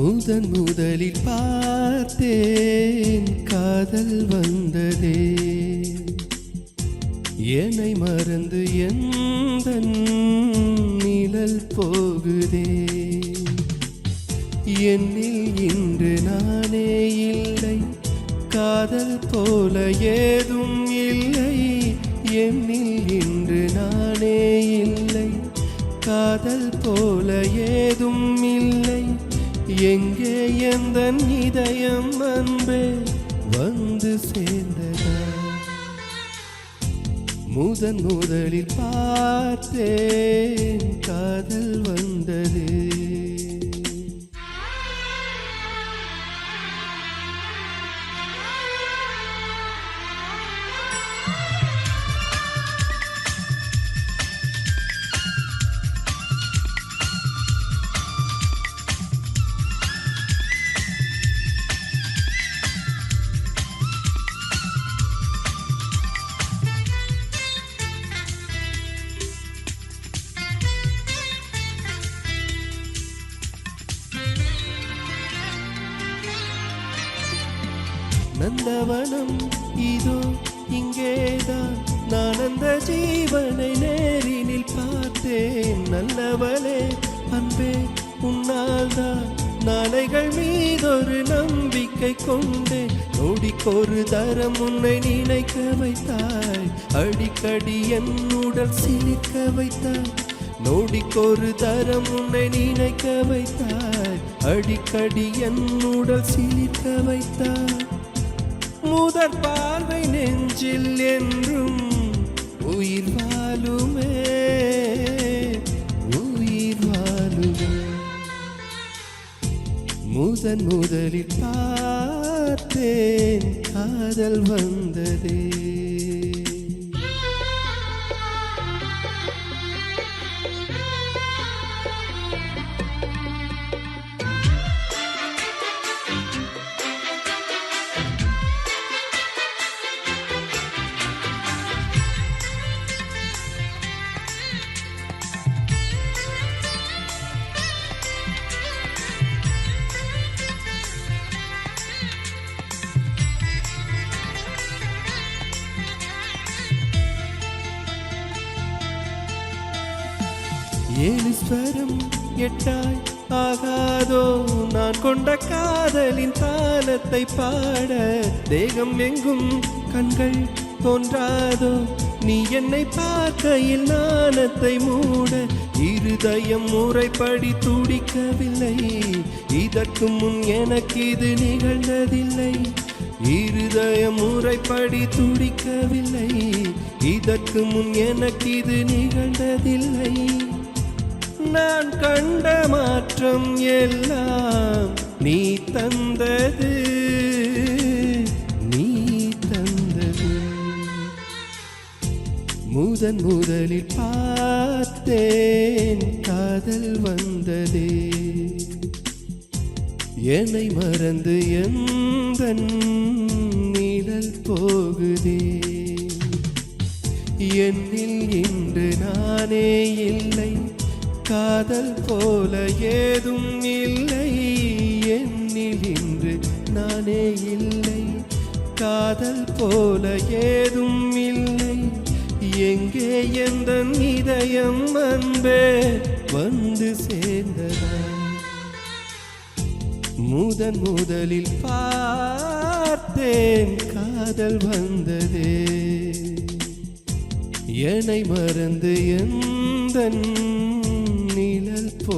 முதலில் பார்த்தேன் காதல் வந்ததே, என்னை மறந்து எந்தன் நிழல் போகுதே. என்னில் இன்று நானே இல்லை, காதல் போல ஏதும் இல்லை. என்னில் இன்று நானே இல்லை, காதல் போல ஏதும் இல்லை. எங்கே எந்தன் இதயம் அன்பே வந்து சேர்ந்ததா? முதலில் பார்த்தேன் காதல் வந்தது. நந்தவனம் இதோ இங்கேதான், நான் அந்த ஜீவனை நேரினில் பார்த்தேன். நல்லவளே அன்பே உன்னால்தான் நாளைகள் மீதொரு நம்பிக்கை கொண்டேன். நொடிக்கொரு தரம் உன்னை நினைக்க வைத்தாய், அடிக்கடி என் உடல் சிலிர்க்க வைத்தாய். நொடிக்கொரு தரம் உன்னை நினைக்க வைத்தாய், அடிக்கடி என் உடல் சிலிர்க்க வைத்தாய். முதற் பார்வை நெஞ்சில் என்றும் உயிர் வாழுமே, உயிர் வாழுமே. முதலில் பார்த்தேன் காதல் வந்ததே. ஏழுஸ்வரம் எட்டாய் ஆகாதோ, நான் கொண்ட காதலின் தாளத்தை பாட. தேகம் எங்கும் கண்கள் தோன்றாதோ, நீ என்னை பார்க்கையில் நாணத்தை மூட. இருதயம் முறைப்படி துடிக்கவில்லை, இதற்கு முன் எனக்கு இது நிகழ்ந்ததில்லை. இருதயம் முறைப்படி துடிக்கவில்லை, இதற்கு முன் எனக்கு இது நிகழ்ந்ததில்லை. நான் கண்ட மாற்றம் எல்லாம் நீ தந்தது, நீ தந்தது. முதலில் பார்த்தேன் காதல் வந்ததே, என்னை மறந்து எந்தன் நிழல் போகுதே. என்னில் இன்று நானே இல்லை, காதல் போல ஏதும் இல்லை. என்னில் இன்று நானே இல்லை, காதல் போல ஏதும் இல்லை. எங்கே எந்தன் இதயம் அன்பே வந்து சேர்ந்ததா? முதலில் பார்த்தேன் காதல் வந்ததே, என்னை மறந்து எந்தன் நிழல் போ